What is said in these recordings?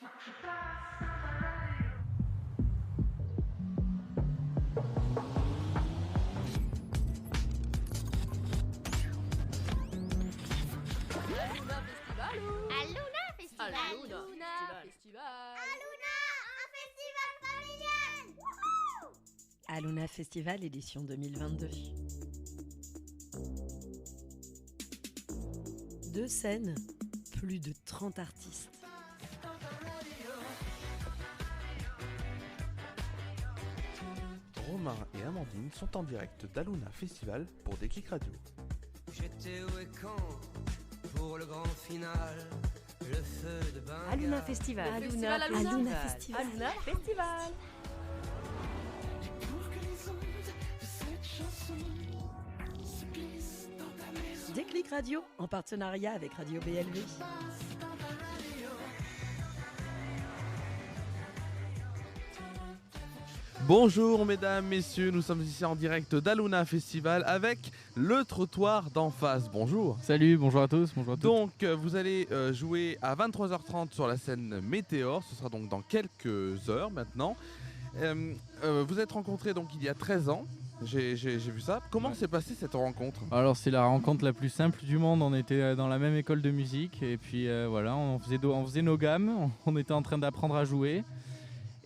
Aluna Festival. Aluna Festival. Aluna, un festival familial. Wouhou. Aluna Festival édition 2022. 2 scènes, plus de 30 artistes. Romain et Amandine sont en direct d'Aluna Festival pour Déclic Radio. J'étais où et quand pour le grand final, le feu de Bengale. Aluna Festival. Aluna Festival. Aluna Festival. Déclic Radio en partenariat avec Radio BLV. Bonjour mesdames, messieurs, nous sommes ici en direct d'Aluna Festival avec le trottoir d'en face. Bonjour. Salut, bonjour à tous, bonjour à tous. Donc vous allez jouer à 23h30 sur la scène Météor, ce sera donc dans quelques heures maintenant. Vous êtes rencontrés donc il y a 13 ans, j'ai vu ça. Comment s'est passée cette rencontre ? Alors c'est la rencontre la plus simple du monde, on était dans la même école de musique et puis voilà, on faisait nos gammes, on était en train d'apprendre à jouer.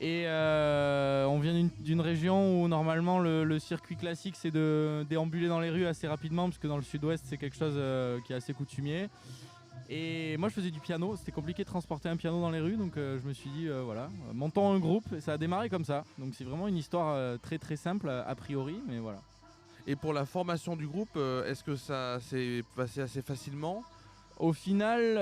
Et on vient d'une région où normalement le circuit classique c'est de déambuler dans les rues assez rapidement parce que dans le sud-ouest c'est quelque chose qui est assez coutumier. Et moi je faisais du piano, c'était compliqué de transporter un piano dans les rues donc je me suis dit voilà, montons un groupe et ça a démarré comme ça. Donc c'est vraiment une histoire très très simple a priori mais voilà. Et pour la formation du groupe, est-ce que ça s'est passé assez facilement ? Au final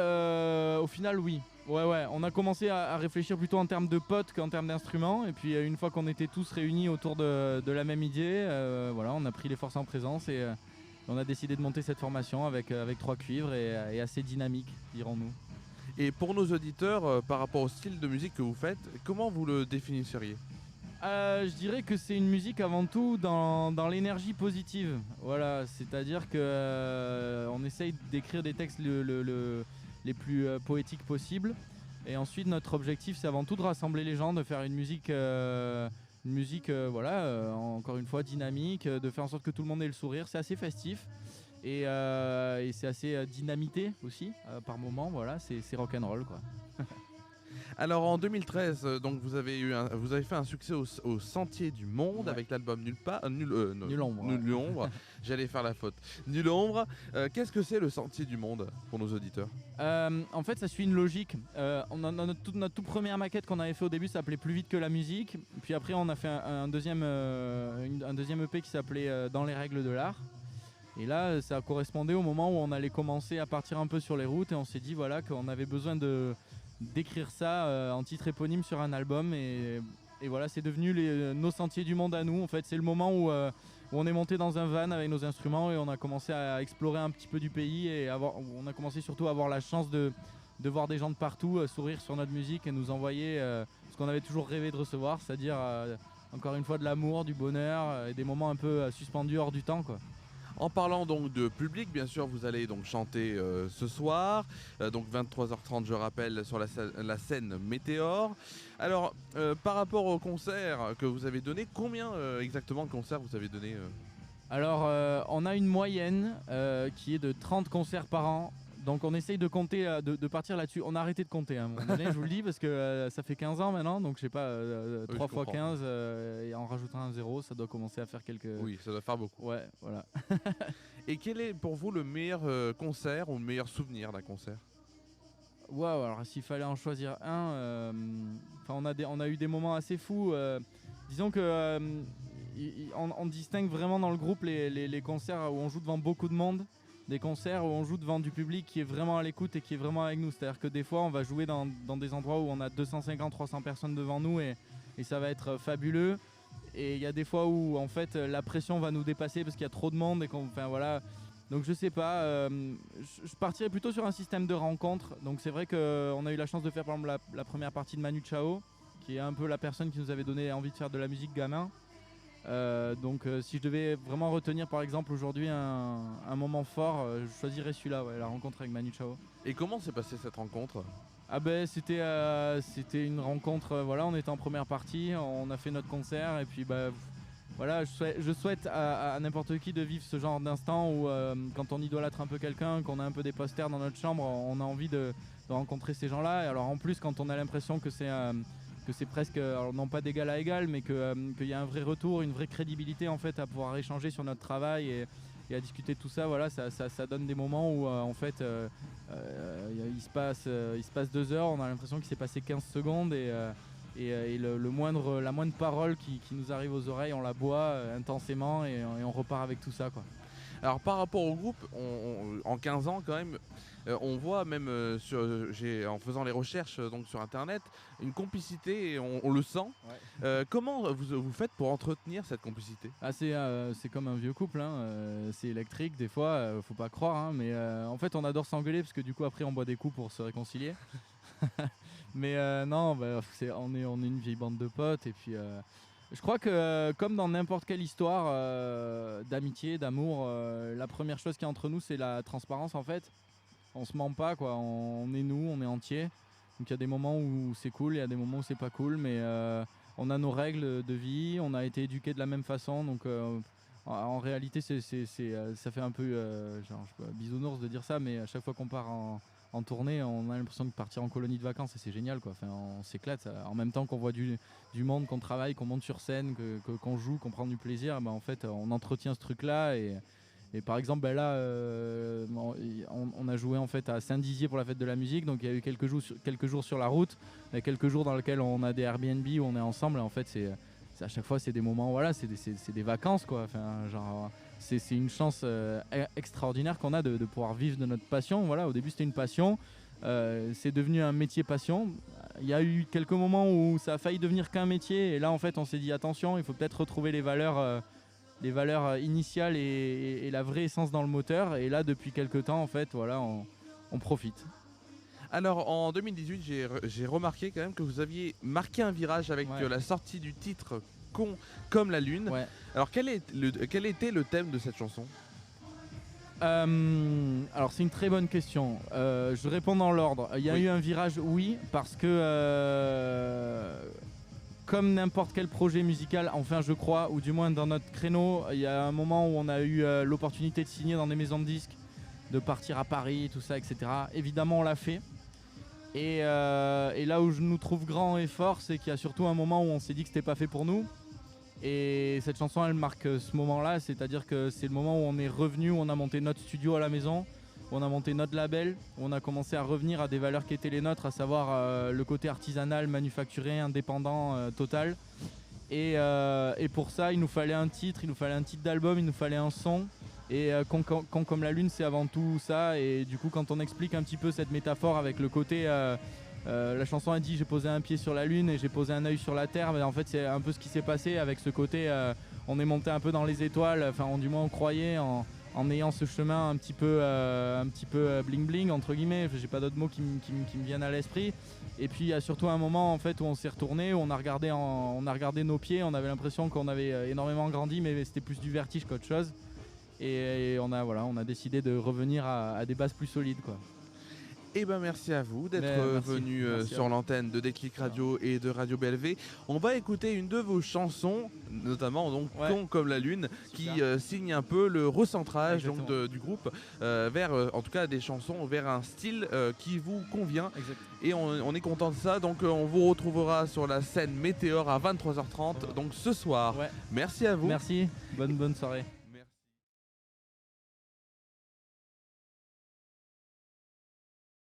oui. Ouais, on a commencé à réfléchir plutôt en termes de potes qu'en termes d'instruments. Et puis une fois qu'on était tous réunis autour de la même idée, voilà, on a pris les forces en présence et on a décidé de monter cette formation avec 3 cuivres et assez dynamique, dirons-nous. Et pour nos auditeurs, par rapport au style de musique que vous faites, comment vous le définisseriez ? Je dirais que c'est une musique avant tout dans l'énergie positive. Voilà, c'est-à-dire que on essaye d'écrire des textes les plus poétiques possibles. Et ensuite, notre objectif, c'est avant tout de rassembler les gens, de faire une musique, encore une fois dynamique, de faire en sorte que tout le monde ait le sourire. C'est assez festif et c'est assez dynamité aussi par moment. Voilà, c'est rock'n'roll quoi. Alors en 2013, donc vous avez fait un succès au Sentier du Monde avec l'album Nulle Ombre. J'allais faire la faute. Nulle Ombre. Qu'est-ce que c'est le Sentier du Monde pour nos auditeurs ? En fait, ça suit une logique. Notre toute première maquette qu'on avait fait au début s'appelait Plus vite que la musique. Puis après, on a fait un deuxième EP qui s'appelait Dans les règles de l'art. Et là, ça correspondait au moment où on allait commencer à partir un peu sur les routes et on s'est dit voilà qu'on avait besoin d'écrire ça en titre éponyme sur un album et voilà c'est devenu nos sentiers du monde à nous. En fait c'est le moment où on est monté dans un van avec nos instruments et on a commencé à explorer un petit peu du pays et on a commencé surtout à avoir la chance de voir des gens de partout sourire sur notre musique et nous envoyer ce qu'on avait toujours rêvé de recevoir, c'est-à-dire encore une fois de l'amour, du bonheur et des moments un peu suspendus hors du temps quoi. En parlant donc de public, bien sûr, vous allez donc chanter ce soir, donc 23h30, je rappelle, sur la scène Météor. Alors, par rapport aux concerts que vous avez donnés, combien exactement de concerts vous avez donné Alors, on a une moyenne qui est de 30 concerts par an. Donc on essaye de compter, de partir là-dessus. On a arrêté de compter à un moment donné, je vous le dis, parce que ça fait 15 ans maintenant, donc je sais pas, 3 fois 15 et en rajoutant un 0, ça doit commencer à faire quelques... Oui, ça doit faire beaucoup. Ouais, voilà. Et quel est pour vous le meilleur concert ou le meilleur souvenir d'un concert ? Waouh, alors s'il fallait en choisir un, on a eu des moments assez fous. Disons que on distingue vraiment dans le groupe les concerts où on joue devant beaucoup de monde. Des concerts où on joue devant du public qui est vraiment à l'écoute et qui est vraiment avec nous. C'est-à-dire que des fois, on va jouer dans des endroits où on a 250-300 personnes devant nous et ça va être fabuleux. Et il y a des fois où, en fait, la pression va nous dépasser parce qu'il y a trop de monde et voilà. Donc je sais pas, je partirais plutôt sur un système de rencontres. Donc c'est vrai qu'on a eu la chance de faire par exemple la première partie de Manu Chao, qui est un peu la personne qui nous avait donné envie de faire de la musique gamin. Donc si je devais vraiment retenir par exemple aujourd'hui un moment fort, je choisirais celui-là, la rencontre avec Manu Chao. Et comment s'est passée cette rencontre ? Ah ben c'était une rencontre, voilà, on était en première partie, on a fait notre concert et puis bah voilà, je souhaite à n'importe qui de vivre ce genre d'instant où quand on idolâtre un peu quelqu'un, qu'on a un peu des posters dans notre chambre, on a envie de rencontrer ces gens-là. Et alors en plus quand on a l'impression que c'est presque, alors non pas d'égal à égal, mais qu'il y a un vrai retour, une vraie crédibilité en fait à pouvoir échanger sur notre travail et à discuter de tout ça, voilà, ça donne des moments où en fait il se passe 2 heures, on a l'impression qu'il s'est passé 15 secondes et la moindre parole qui nous arrive aux oreilles, on la boit intensément et on repart avec tout ça, quoi. Alors par rapport au groupe, en 15 ans quand même, on voit même en faisant les recherches donc sur internet, une complicité et on le sent. Ouais. Comment vous faites pour entretenir cette complicité? C'est comme un vieux couple, hein. C'est électrique des fois, faut pas croire, hein, mais en fait on adore s'engueuler parce que du coup après on boit des coups pour se réconcilier. Mais non, bah, on est une vieille bande de potes et puis je crois que comme dans n'importe quelle histoire d'amitié, d'amour, la première chose qui est entre nous c'est la transparence en fait. On se ment pas, quoi, on est nous, on est entier. Donc il y a des moments où c'est cool, il y a des moments où c'est pas cool, mais on a nos règles de vie, on a été éduqués de la même façon, donc en réalité ça fait un peu genre, je sais pas, bisounours de dire ça, mais à chaque fois qu'on part en tournée, on a l'impression de partir en colonie de vacances et c'est génial, quoi. Enfin, on s'éclate en même temps qu'on voit du monde, qu'on travaille, qu'on monte sur scène, qu'on joue, qu'on prend du plaisir. Bah, en fait, on entretient ce truc-là et par exemple, ben là, on a joué en fait à Saint-Dizier pour la fête de la musique, donc il y a eu quelques jours sur la route, et quelques jours dans lesquels on a des Airbnb où on est ensemble. Et en fait, à chaque fois, c'est des moments, voilà, c'est des vacances, quoi. Enfin, genre, c'est une chance extraordinaire qu'on a de pouvoir vivre de notre passion. Voilà, au début, c'était une passion, c'est devenu un métier passion. Il y a eu quelques moments où ça a failli devenir qu'un métier, et là, en fait, on s'est dit attention, il faut peut-être retrouver les valeurs initiales et la vraie essence dans le moteur. Et là, depuis quelques temps, en fait, voilà, on profite. Alors en 2018, j'ai remarqué quand même que vous aviez marqué un virage avec Ouais. la sortie du titre Con comme la lune. Ouais. Alors quel était le thème de cette chanson? Alors c'est une très bonne question. Je réponds dans l'ordre. Il y a Oui. eu un virage, oui, parce que comme n'importe quel projet musical, enfin je crois, ou du moins dans notre créneau, il y a un moment où on a eu l'opportunité de signer dans des maisons de disques, de partir à Paris, tout ça, etc. Évidemment on l'a fait. Et là où je nous trouve grand et fort, c'est qu'il y a surtout un moment où on s'est dit que c'était pas fait pour nous. Et cette chanson, elle marque ce moment-là, c'est-à-dire que c'est le moment où on est revenu, où on a monté notre studio à la maison, où on a monté notre label, où on a commencé à revenir à des valeurs qui étaient les nôtres, à savoir le côté artisanal, manufacturé, indépendant, total. Et pour ça, il nous fallait un titre d'album, il nous fallait un son. Et Con comme la lune, c'est avant tout ça. Et du coup, quand on explique un petit peu cette métaphore avec le côté... la chanson a dit j'ai posé un pied sur la lune et j'ai posé un œil sur la terre, mais en fait c'est un peu ce qui s'est passé avec ce côté on est monté un peu dans les étoiles, enfin du moins on croyait en ayant ce chemin un petit peu bling bling entre guillemets, j'ai pas d'autres mots qui me viennent à l'esprit. Et puis il y a surtout un moment en fait où on s'est retourné, où on a regardé nos pieds, on avait l'impression qu'on avait énormément grandi, mais c'était plus du vertige qu'autre chose. Et on a décidé de revenir à des bases plus solides, quoi. Eh ben merci à vous d'être Merci. venu Merci à sur vous. l'antenne de Déclic Radio et de Radio BLV. On va écouter une de vos chansons, notamment donc Ouais. Con comme la lune, qui Super. signe un peu le recentrage donc, Exactement. du groupe vers, en tout cas des chansons, vers un style qui vous convient. Exact. Et on est content de ça. Donc on vous retrouvera sur la scène Météor à 23h30 donc ce soir. Ouais. Merci à vous. Merci, bonne soirée.